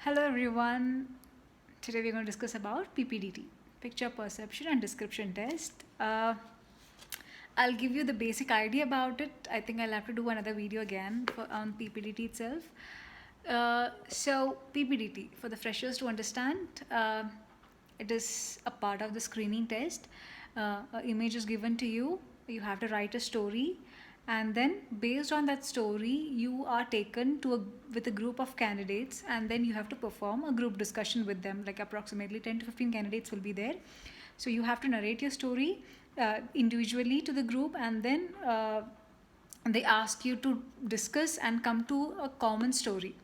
Hello everyone. Today we're going to discuss about PPDT, Picture Perception and Description Test. I'll give you the basic idea about it. I think I'll have to do another video again on PPDT itself. So PPDT, for the freshers to understand, it is a part of the screening test. An image is given to you. You have to write a story, and then based on that story you are taken to with a group of candidates, and then you have to perform a group discussion with them, like approximately 10 to 15 candidates will be there. So you have to narrate your story individually to the group, and then they ask you to discuss and come to a common story.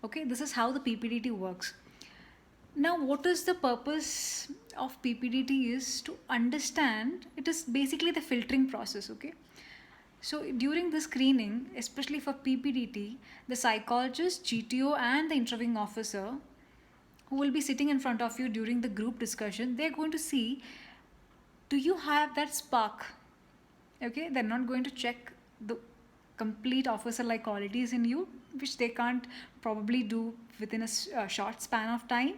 Okay, this is how the PPDT works. Now, what is the purpose of PPDT is to understand, it is basically the filtering process, okay? So during the screening, especially for PPDT, the psychologist, GTO, and the interviewing officer who will be sitting in front of you during the group discussion, they're going to see, do you have that spark? Okay, they're not going to check the complete officer-like qualities in you, which they can't probably do within a short span of time.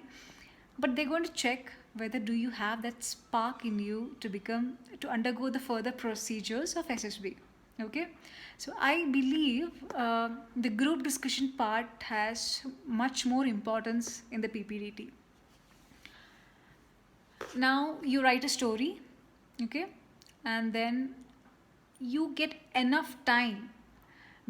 But they're going to check whether do you have that spark in you to undergo the further procedures of SSB. Okay, so I believe the group discussion part has much more importance in the PPDT. Now you write a story, okay, and then you get enough time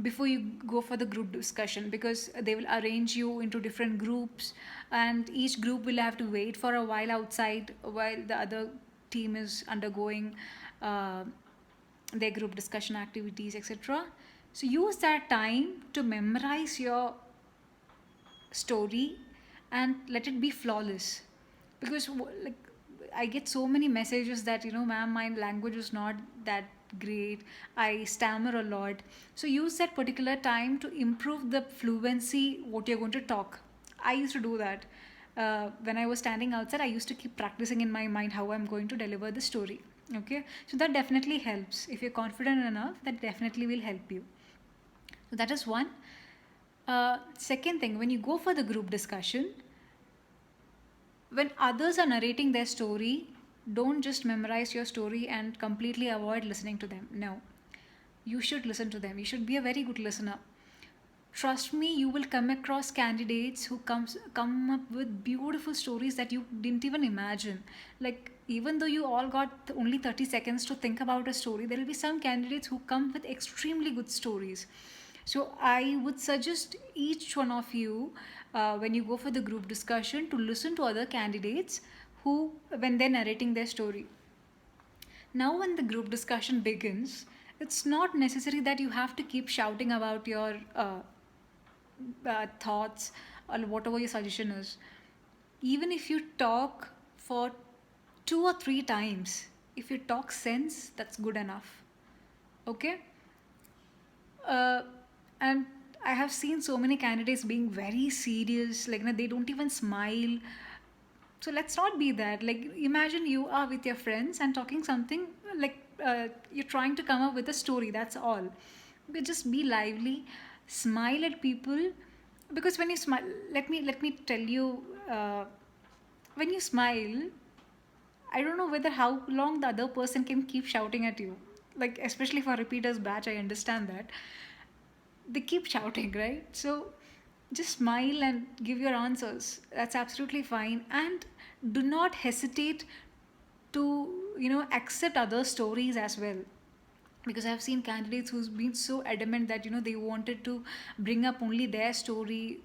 before you go for the group discussion, because they will arrange you into different groups, and each group will have to wait for a while outside while the other team is undergoing uh, their group discussion activities, etc. So use that time to memorize your story and let it be flawless, because like I get so many messages that, ma'am, my language is not that great, I stammer a lot. So use that particular time to improve the fluency what you're going to talk. I used to do that. When I was standing outside, I used to keep practicing in my mind how I'm going to deliver the story. Okay, so that definitely helps. If you're confident enough, that definitely will help you. So that is one. Second thing, when you go for the group discussion, when others are narrating their story, don't just memorize your story and completely avoid listening to them. No, you should listen to them. You should be a very good listener. Trust me, you will come across candidates who come up with beautiful stories that you didn't even imagine. Like, even though you all got only 30 seconds to think about a story, there will be some candidates who come with extremely good stories. So I would suggest each one of you, when you go for the group discussion, to listen to other candidates who, when they're narrating their story. Now, when the group discussion begins, it's not necessary that you have to keep shouting about your thoughts or whatever your suggestion is. Even if you talk for 2 or 3 times, if you talk sense, that's good enough. Okay? uh, and I have seen so many candidates being very serious, like, they don't even smile. So let's not be that. Like, imagine you are with your friends and talking something, like, you're trying to come up with a story, that's all. But just be lively, smile at people, because when you smile, let me tell you, when you smile, I don't know whether how long the other person can keep shouting at you. Like, especially for repeaters batch, I understand that. They keep shouting, right? So just smile and give your answers. That's absolutely fine. And do not hesitate to, accept other stories as well. Because I've seen candidates who's been so adamant that, they wanted to bring up only their story,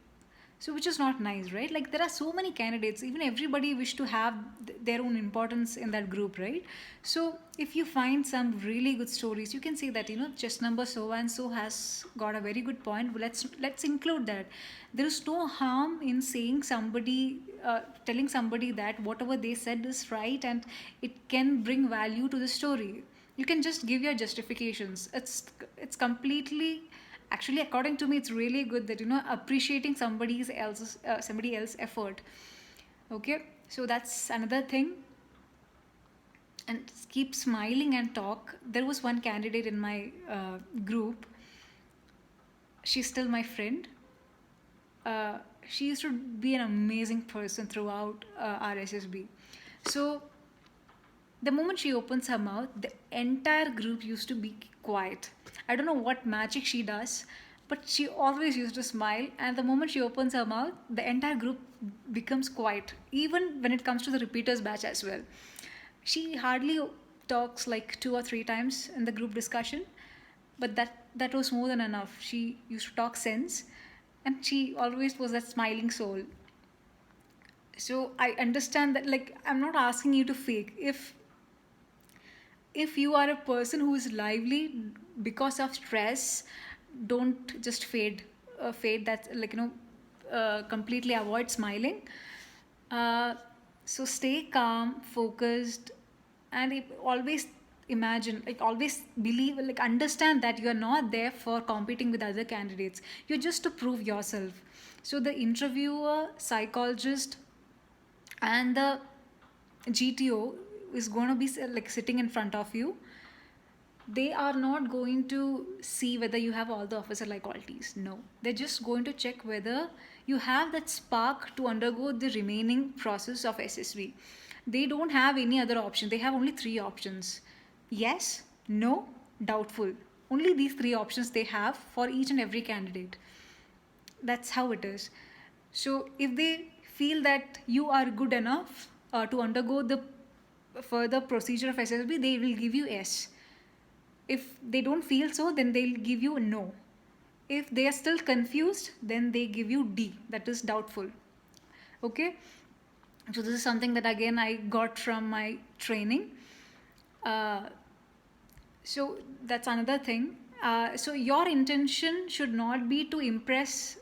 so which is not nice, right? Like, there are so many candidates, even everybody wish to have their own importance in that group, right? So if you find some really good stories, you can say that, just number so and so has got a very good point, let's include that. There is no harm in saying somebody, telling somebody that whatever they said is right, and it can bring value to the story. You can just give your justifications. It's completely, actually, according to me, it's really good that, appreciating somebody else's effort. Okay, so that's another thing. And keep smiling and talk. There was one candidate in my group. She's still my friend. uh, she used to be an amazing person throughout our SSB. So the moment she opens her mouth, the entire group used to be quiet. I don't know what magic she does, but she always used to smile. And the moment she opens her mouth, the entire group becomes quiet, even when it comes to the repeaters batch as well. She hardly talks like 2 or 3 times in the group discussion, but that was more than enough. She used to talk sense, and she always was that smiling soul. So I understand that, like, I'm not asking you to fake. If you are a person who is lively because of stress, don't just fade that, like, completely avoid smiling. uh, so stay calm, focused, and always imagine, like, always believe, like, understand that you're not there for competing with other candidates. You're just to prove yourself. So the interviewer, psychologist, and the GTO is going to be like sitting in front of you. They are not going to see whether you have all the officer like qualities. No, they're just going to check whether you have that spark to undergo the remaining process of SSV. They don't have any other option. They have only three options: yes, no, doubtful. Only these three options they have for each and every candidate. That's how it is. So if they feel that you are good enough to undergo the further procedure of SSB, they will give you S. If they don't feel so, then they'll give you no. If they are still confused, then they give you D, that is doubtful. Okay, so this is something that again I got from my training. uh, so that's another thing. So your intention should not be to impress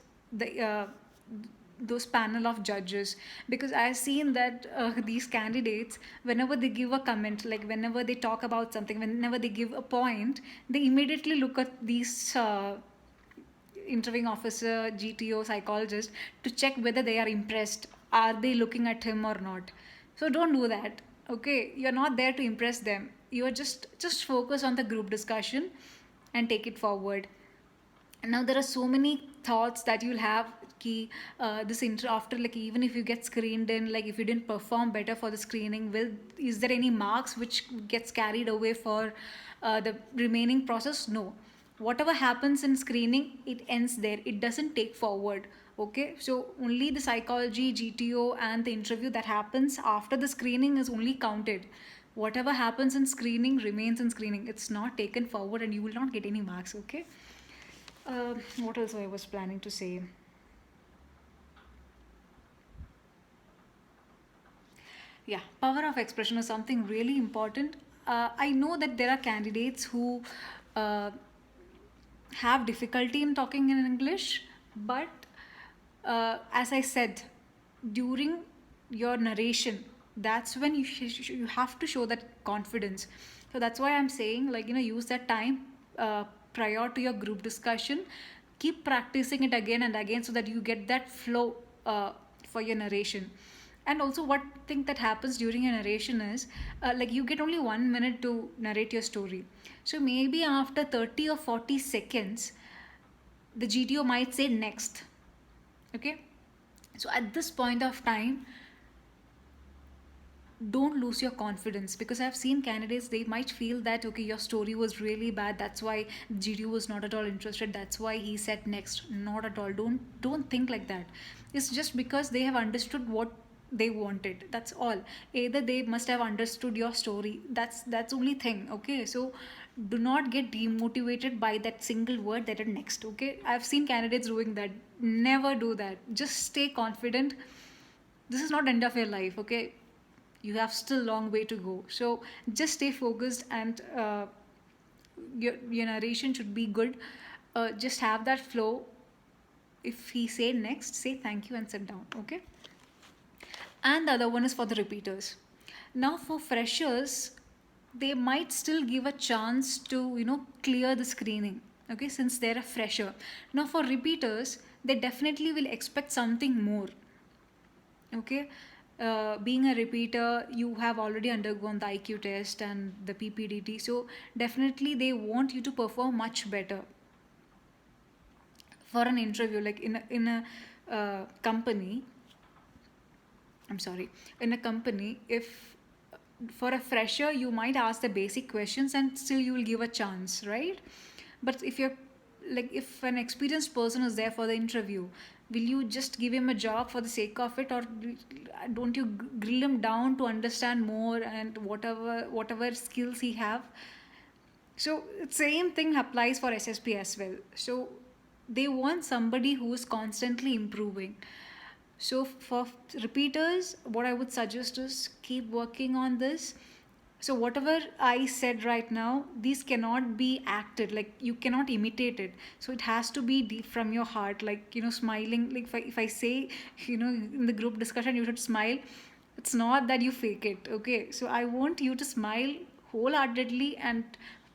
those panel of judges, because I've seen that these candidates, whenever they give a comment, like whenever they talk about something, whenever they give a point, they immediately look at these interviewing officer, GTO, psychologist, to check whether they are impressed. Are they looking at him or not? So don't do that. Okay, you're not there to impress them. You're just focus on the group discussion and take it forward. Now there are so many thoughts that you'll have ki, this inter after, like, even if you get screened in, like, if you didn't perform better for the screening, will is there any marks which gets carried away for the remaining process? No, whatever happens in screening, it ends there, it doesn't take forward. Okay, so only the psychology, GTO, and the interview that happens after the screening is only counted. Whatever happens in screening remains in screening, it's not taken forward, and you will not get any marks. Okay. What else I was planning to say? Yeah, power of expression is something really important. I know that there are candidates who uh, have difficulty in talking in English, but as I said, during your narration, that's when you have to show that confidence. So that's why I'm saying, like, use that time prior to your group discussion. Keep practicing it again and again so that you get that flow for your narration. And also, what thing that happens during a narration is, like, you get only 1 minute to narrate your story. So maybe after 30 or 40 seconds, the GTO might say next. Okay, so at this point of time, don't lose your confidence, because I've seen candidates, they might feel that, okay, your story was really bad, that's why GTO was not at all interested, that's why he said next. Not at all. Don't think like that. It's just because they have understood what they wanted, that's all. Either they must have understood your story, that's only thing. Okay, so do not get demotivated by that single word that are next. Okay, I've seen candidates doing that. Never do that. Just stay confident. This is not end of your life. Okay, you have still long way to go. So just stay focused, and your narration should be good. Just have that flow. If he say next, say thank you and sit down. Okay, and the other one is for the repeaters. Now for freshers, they might still give a chance to clear the screening. Okay, since they're a fresher. Now for repeaters, they definitely will expect something more. Okay, being a repeater, you have already undergone the IQ test and the PPDT, so definitely they want you to perform much better for an interview, like in a company, I'm sorry, in a company, if for a fresher you might ask the basic questions and still you will give a chance, right? But if you're like, if an experienced person is there for the interview, will you just give him a job for the sake of it, or don't you grill him down to understand more and whatever skills he have? So same thing applies for SSP as well. So they want somebody who is constantly improving. So for repeaters, what I would suggest is keep working on this. So whatever I said right now, these cannot be acted. Like, you cannot imitate it. So it has to be deep from your heart. Like, smiling. Like, if I say, in the group discussion, you should smile. It's not that you fake it. Okay. So I want you to smile wholeheartedly and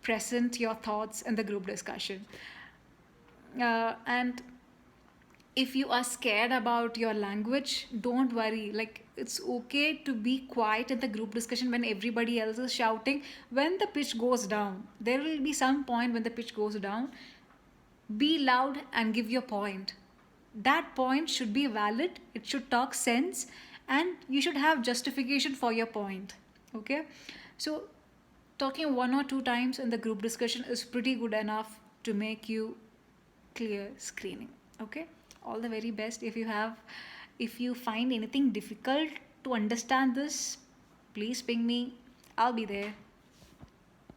present your thoughts in the group discussion. And if you are scared about your language, don't worry. Like, it's okay to be quiet in the group discussion when everybody else is shouting. When the pitch goes down, there will be some point when the pitch goes down. Be loud and give your point. That point should be valid, it should talk sense, and you should have justification for your point. Okay? So, talking one or two times in the group discussion is pretty good enough to make you clear screening. Okay? All the very best. If you find anything difficult to understand this, please ping me. I'll be there.